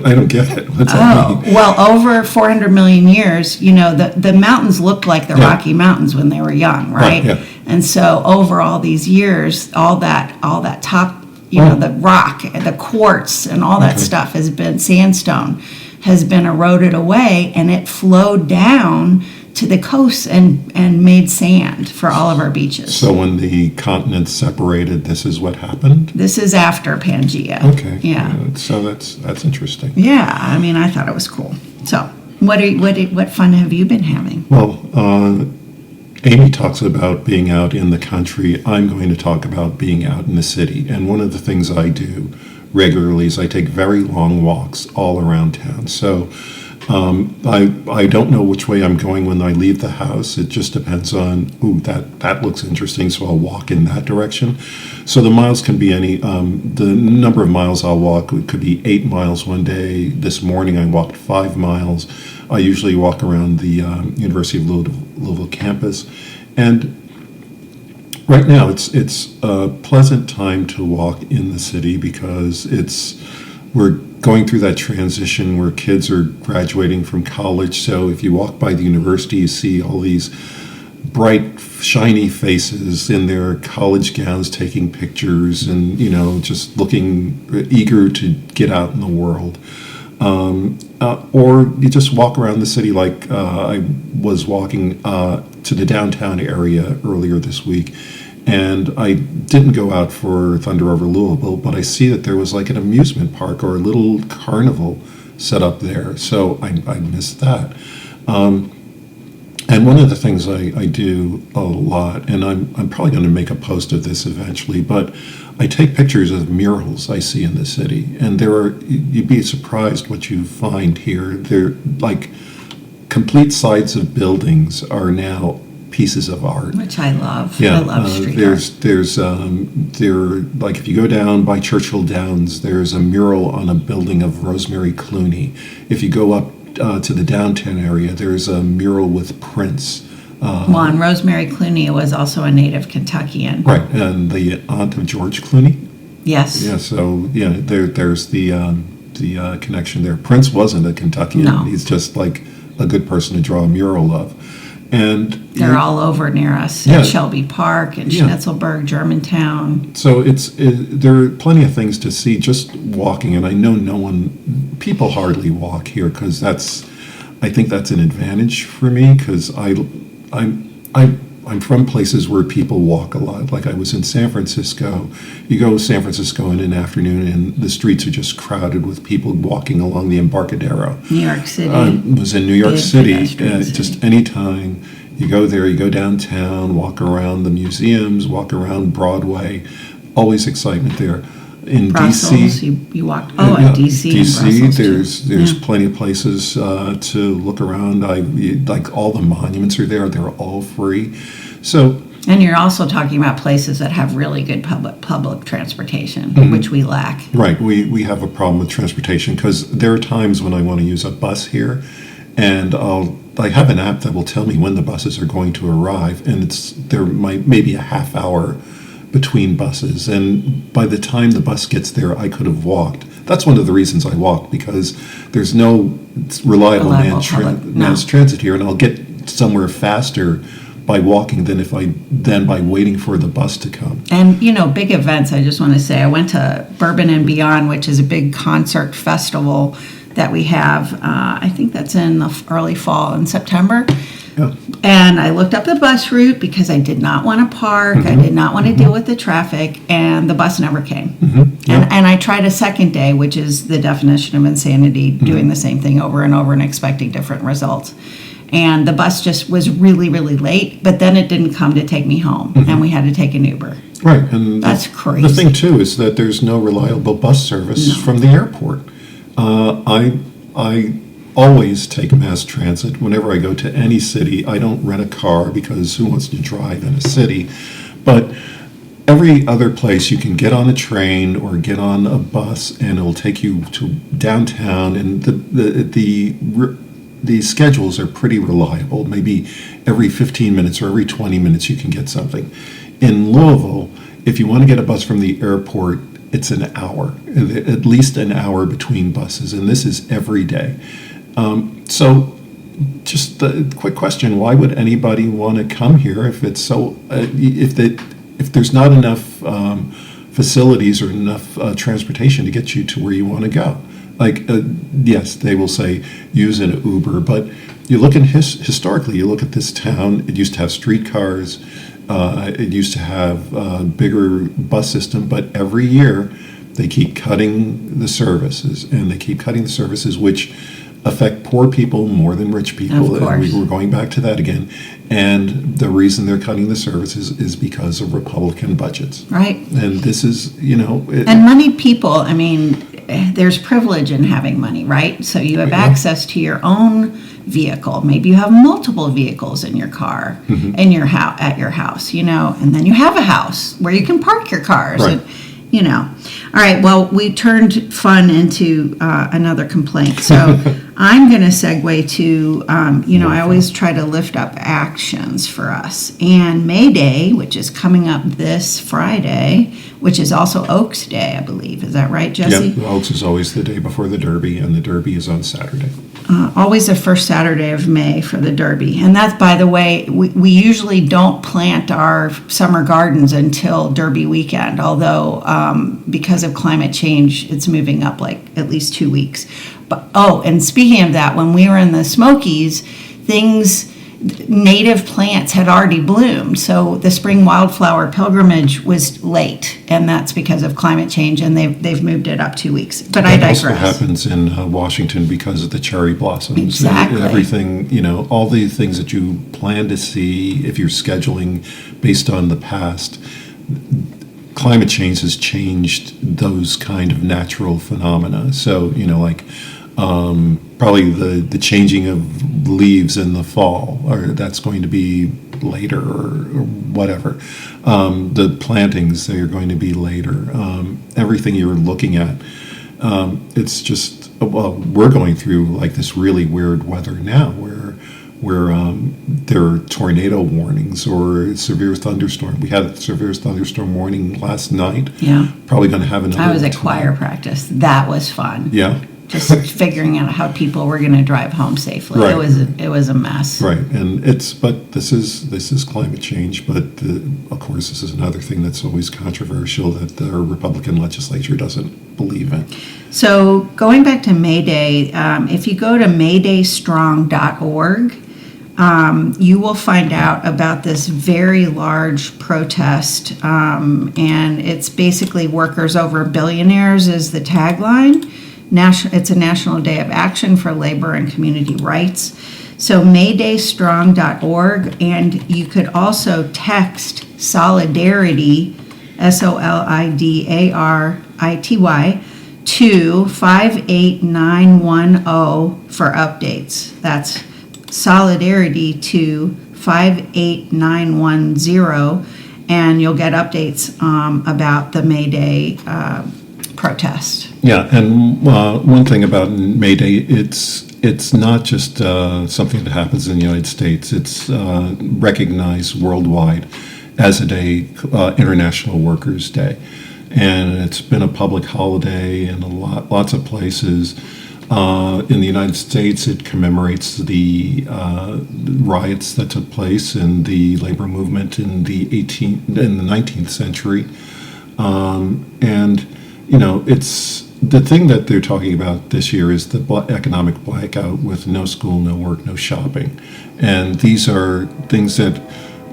I don't get it. What's that mean? Well, over 400 million years, the mountains looked like the Rocky Mountains when they were young, right? Yeah. And so over all these years, all that top, the rock, the quartz, and all that stuff sandstone has been eroded away, and it flowed down to the coast and made sand for all of our beaches. So when the continents separated, this is what happened? This is after Pangea. Okay. Yeah. So that's interesting. Yeah, I mean, I thought it was cool. So what fun have you been having? Well, Amy talks about being out in the country. I'm going to talk about being out in the city. And one of the things I do regularly is I take very long walks all around town. So I don't know which way I'm going when I leave the house. It just depends on, that looks interesting, so I'll walk in that direction. So the miles can be the number of miles I'll walk. It could be 8 miles one day. This morning I walked 5 miles. I usually walk around the University of Louisville campus. And right now it's a pleasant time to walk in the city because we're going through that transition where kids are graduating from college. So if you walk by the university, you see all these bright, shiny faces in their college gowns taking pictures and, just looking eager to get out in the world. Or you just walk around the city like I was walking to the downtown area earlier this week. And I didn't go out for Thunder Over Louisville, but I see that there was like an amusement park or a little carnival set up there. So I missed that. And one of the things I do a lot, and I'm probably going to make a post of this eventually, but I take pictures of murals I see in the city. And you'd be surprised what you find here. They're like complete sides of buildings are now pieces of art. Which I love. Yeah, I love street there's like if you go down by Churchill Downs, there's a mural on a building of Rosemary Clooney. If you go up to the downtown area, there's a mural with Prince. Well, and Rosemary Clooney was also a native Kentuckian. Right, and the aunt of George Clooney. Yes. Yeah, so yeah, there's the connection there. Prince wasn't a Kentuckian. No. He's just like a good person to draw a mural of. And they're all over near us. Yeah. In Shelby Park and Yeah. Schnitzelburg, Germantown. So there are plenty of things to see just walking, and I know people hardly walk here because I think that's an advantage for me because I'm from places where people walk a lot. Like I was in San Francisco. You go to San Francisco in an afternoon, and the streets are just crowded with people walking along the Embarcadero. New York City. I was in New York Big City. pedestrian city. Just anytime you go there, you go downtown, walk around the museums, walk around Broadway. Always excitement there. In Brussels, D.C. you walked. Oh, in D.C. and Brussels, too. there's Yeah. plenty of places to look around. Like all the monuments are there. They're all free. So. And you're also talking about places that have really good public transportation, Mm-hmm. which we lack. Right, we have a problem with transportation because there are times when I want to use a bus here, and I have an app that will tell me when the buses are going to arrive, and there might maybe a half hour between buses, and by the time the bus gets there, I could have walked. That's one of the reasons I walk because there's no reliable mass transit here, and I'll get somewhere faster by walking than by waiting for the bus to come. And, big events, I just want to say, I went to Bourbon and Beyond, which is a big concert festival that we have. I think that's in the early fall in September. Yeah. And I looked up the bus route because I did not want to park. I did not want to deal with the traffic, and the bus never came. Yeah. And I tried a second day, which is the definition of insanity, doing the same thing over and over and expecting different results. And the bus just was really, really late, but then it didn't come to take me home, and we had to take an Uber. Right, and That's crazy. The thing too is that there's no reliable bus service from the airport. I always take mass transit whenever I go to any city. I don't rent a car because who wants to drive in a city? But every other place you can get on a train or get on a bus, and it'll take you to downtown, and the schedules are pretty reliable. Maybe every 15 minutes or every 20 minutes you can get something. In Louisville, if you want to get a bus from the airport, it's an hour, at least an hour between buses, and this is every day. So just the quick question, why would anybody want to come here if it's so, if there's not enough facilities or enough transportation to get you to where you want to go? Like, yes, they will say use an Uber, but you look at historically, you look at this town, it used to have streetcars, it used to have a bigger bus system, but every year they keep cutting the services, and they keep cutting the services, which affect poor people more than rich people. Of course. And we're going back to that again. And the reason they're cutting the services is because of Republican budgets. Right. And this is, And money people, I mean, there's privilege in having money, right? So you have access to your own vehicle. Maybe you have multiple vehicles in your car, in your at your house, and then you have a house where you can park your cars. Right. And, All right, well, we turned fun into another complaint. So I'm going to segue to, I always try to lift up actions for us. And May Day, which is coming up this Friday, which is also Oaks Day, I believe. Is that right, Jesse? Yeah, Oaks is always the day before the Derby, and the Derby is on Saturday. Always the first Saturday of May for the Derby. And that's, by the way, we usually don't plant our summer gardens until Derby weekend, although because of climate change, it's moving up like at least 2 weeks. But and speaking of that, when we were in the Smokies, things, native plants had already bloomed. So the spring wildflower pilgrimage was late, and that's because of climate change, and they've moved it up 2 weeks. But I That digress. also happens in Washington because of the cherry blossoms. Exactly. Everything, all the things that you plan to see if you're scheduling based on the past, climate change has changed those kind of natural phenomena. So, probably the changing of leaves in the fall, or that's going to be later or whatever. The plantings, they are going to be later. Everything you're looking at, it's just, well, we're going through like this really weird weather now where there are tornado warnings or severe thunderstorm. We had a severe thunderstorm warning last night. Yeah. Probably going to have another. I was at tonight. choir practice. That was fun. Yeah. Just figuring out how people were going to drive home safely. Right. It was a mess. Right, and but this is climate change. But of course, this is another thing that's always controversial that the Republican legislature doesn't believe in. So going back to May Day, if you go to maydaystrong.org, you will find out about this very large protest, and it's basically "Workers over Billionaires" is the tagline. It's a national day of action for labor and community rights. So maydaystrong.org, and you could also text Solidarity, SOLIDARITY, to 58910 for updates. That's Solidarity to 58910, and you'll get updates about the May Day protest. Yeah, and one thing about May Day, it's not just something that happens in the United States. It's recognized worldwide as a day, International Workers' Day, and it's been a public holiday in lots of places. In the United States, it commemorates the riots that took place in the labor movement in the 19th century, and it's the thing that they're talking about this year is the economic blackout with no school, no work, no shopping. And these are things that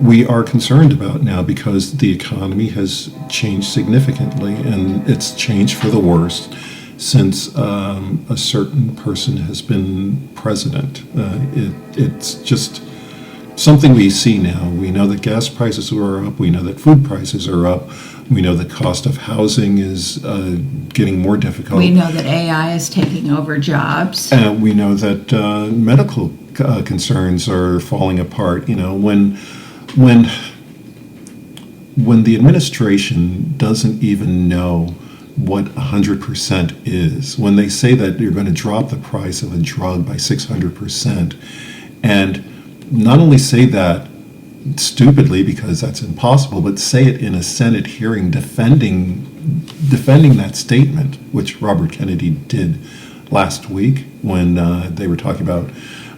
we are concerned about now because the economy has changed significantly, and it's changed for the worst since a certain person has been president. It's just something we see now. We know that gas prices are up. We know that food prices are up. We know the cost of housing is getting more difficult. We know that AI is taking over jobs. And we know that medical concerns are falling apart. When the administration doesn't even know what 100% is, when they say that you're going to drop the price of a drug by 600%, and not only say that stupidly because that's impossible, but say it in a Senate hearing defending that statement, which Robert Kennedy did last week when they were talking about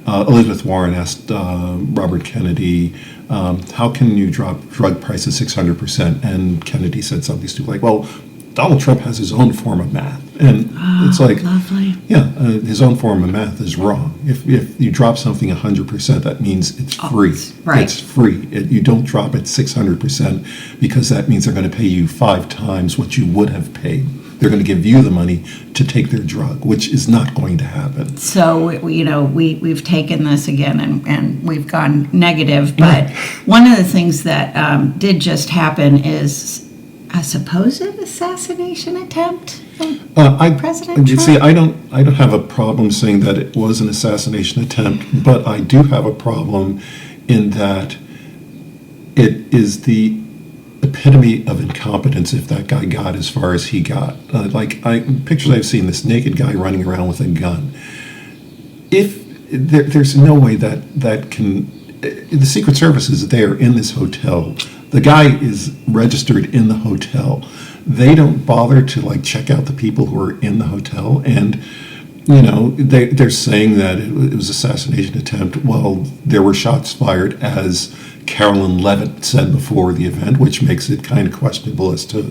Elizabeth Warren asked Robert Kennedy, how can you drop drug prices 600%? And Kennedy said something stupid like, well, Donald Trump has his own form of math. And it's like, lovely. Yeah, his own form of math is wrong. If you drop something 100%, that means it's free. Right. It's free. You don't drop it 600% because that means they're going to pay you 5 times what you would have paid. They're going to give you the money to take their drug, which is not going to happen. So, we've taken this again and we've gone negative. But one of the things that did just happen is a supposed assassination attempt of President Trump? See, I don't have a problem saying that it was an assassination attempt, but I do have a problem in that it is the epitome of incompetence if that guy got as far as he got. Pictures I've seen, this naked guy running around with a gun. There's no way that can... The Secret Service is there in this hotel. The guy is registered in the hotel. They don't bother to check out the people who are in the hotel, and they're saying that it was an assassination attempt. Well, there were shots fired, as Carolyn Levitt said before the event, which makes it kind of questionable as to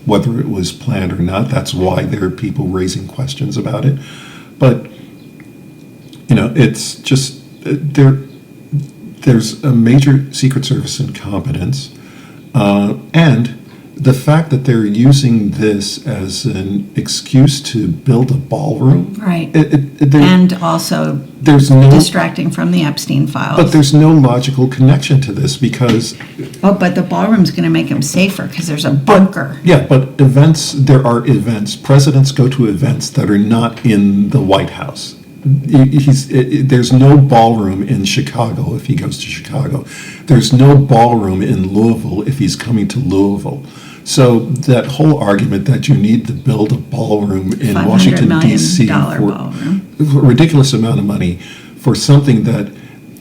whether it was planned or not. That's why there are people raising questions about it. But it's just there's a major Secret Service incompetence, and the fact that they're using this as an excuse to build a ballroom, Right. there- And also there's no, distracting from the Epstein files. but there's no logical connection to this because, Oh, but the ballroom's going to make them safer because there's a bunker. yeah, but there are events. Presidents go to events that are not in the White House. There's no ballroom in Chicago if he goes to Chicago. There's no ballroom in Louisville if he's coming to Louisville. So that whole argument that you need to build a ballroom in $500 Washington, million D.C. for ballroom. a ridiculous amount of money for something that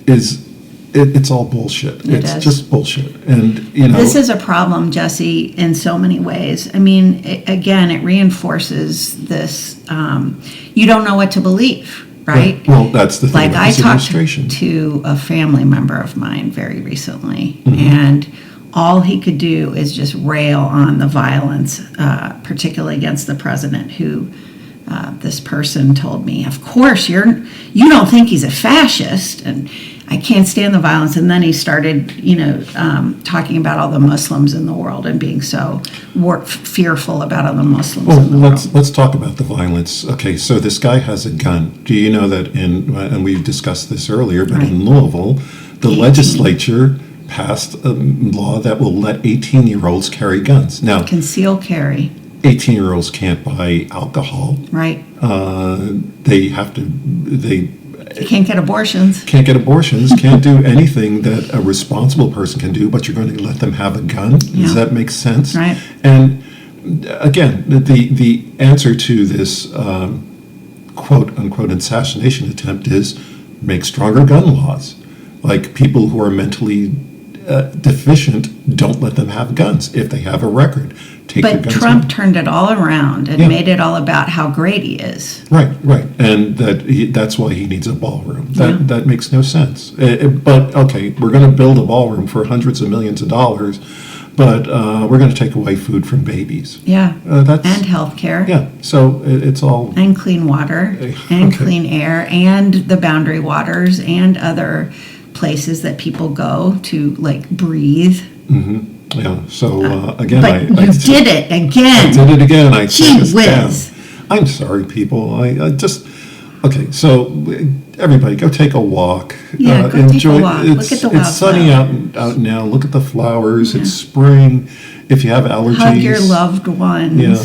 it's all bullshit. It It's is. just bullshit. And, This is a problem, Jesse, in so many ways. I mean, again, it reinforces this, you don't know what to believe, right? Well, that's the thing Like about I this talked administration. to a family member of mine very recently, Mm-hmm. and all he could do is just rail on the violence, particularly against the president, who this person told me, of course, you don't think he's a fascist, and I can't stand the violence. And then he started, talking about all the Muslims in the world and being so fearful about all the Muslims Well, in the world. let's talk about the violence. Okay, so this guy has a gun. Do you know that and we discussed this earlier, but in Louisville, the 18. legislature passed a law that will let 18-year-olds carry guns. Now, Conceal carry, 18-year-olds can't buy alcohol. right? They You can't get abortions. can't get abortions, can't do anything that a responsible person can do, but you're going to let them have a gun? Yeah. Does that make sense? Right. And again, the answer to this quote-unquote assassination attempt is make stronger gun laws. Like people who are mentally deficient, don't let them have guns. If they have a record, take their But guns Trump away. turned it all around and Yeah. made it all about how great he is. Right, and that's why he needs a ballroom. Yeah. That makes no sense. But okay, we're going to build a ballroom for hundreds of millions of dollars, but we're going to take away food from babies. Yeah. That's And healthcare. yeah. So it's all And clean water and Okay. clean air and the boundary waters and other places that people go to like breathe. yeah. So again, But I you did it I again. did it again. I Gee took us down. whiz. I'm sorry, people. I just okay. So everybody, go take a walk. Yeah, go take a walk. Look at the It's sunny wildflowers. out now. Look at the flowers. It's spring. If you have allergies, Hug your loved ones. yeah,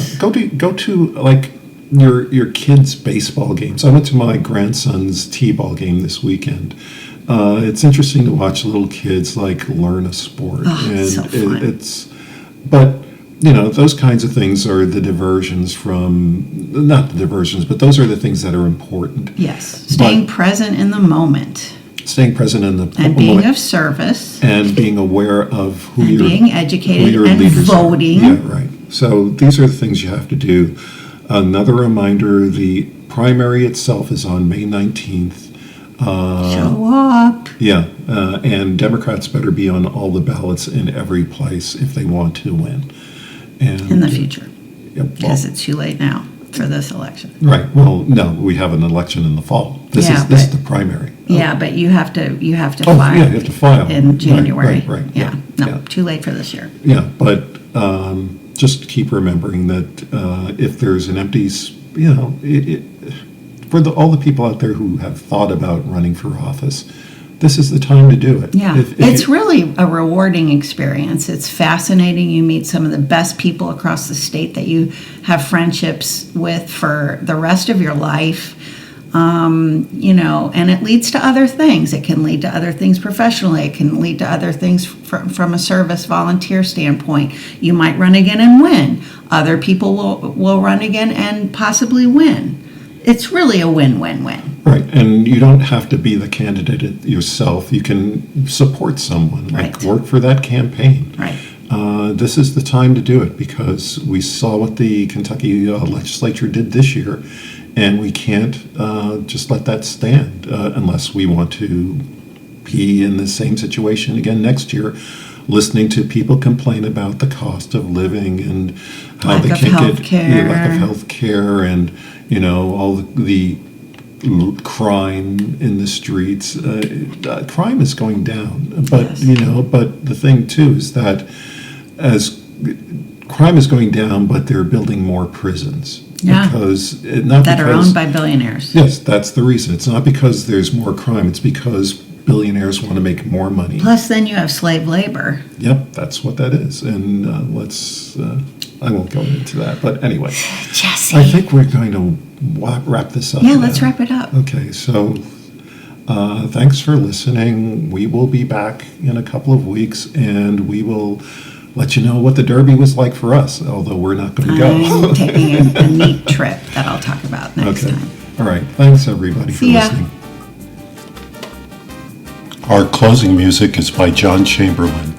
go to like your kids' baseball games. I went to my grandson's t-ball game this weekend. It's interesting to watch little kids like learn a sport, Oh, and so fun. but those kinds of things are the diversions from not the diversions, but those are the things that are important. Yes. Staying present in the moment Staying present in the and being moment of service and being aware of who and your being who educated your and leaders are. voting. Yeah, right. So these are the things you have to do. Another reminder: the primary itself is on May 19th. Show up Yeah, and Democrats better be on all the ballots in every place if they want to win. And in the future yeah, well, because it's too late now for this election. right. Well, no, we have an election in the fall. This Yeah, is but- the primary. Yeah, but you have to Oh, file. yeah, you have to file in January. Right. Yeah. No, yeah. too late for this year. Yeah, but just keep remembering that if there's an empty, for all the people out there who have thought about running for office, this is the time to do it. Yeah, If it's you- really a rewarding experience. It's fascinating. You meet some of the best people across the state that you have friendships with for the rest of your life. And it leads to other things. It can lead to other things professionally. It can lead to other things from a service volunteer standpoint. You might run again and win. Other people will run again and possibly win. It's really a win-win-win. Right, and you don't have to be the candidate yourself. You can support someone, like Right. work for that campaign. Right. This is the time to do it because we saw what the Kentucky legislature did this year, and we can't just let that stand unless we want to be in the same situation again next year, listening to people complain about the cost of living and how Lack they of can't health get care. lack of health care and all the crime in the streets. Crime is going down, but Yes. but the thing too is that as crime is going down, but they're building more prisons. Yeah. Because not That are because owned by billionaires. yes, that's the reason. It's not because there's more crime. It's because billionaires want to make more money. Plus, then you have slave labor. Yep, that's what that is. And I won't go into that. But anyway, Jesse. I think we're going to wrap this up. Yeah, now. let's wrap it up. Okay, so thanks for listening. We will be back in a couple of weeks, and we will let you know what the Derby was like for us, although we're not going to go. I'm taking a neat trip that I'll talk about next Okay. time. All right. Thanks, everybody, for See ya. listening. Our closing music is by John Chamberlain.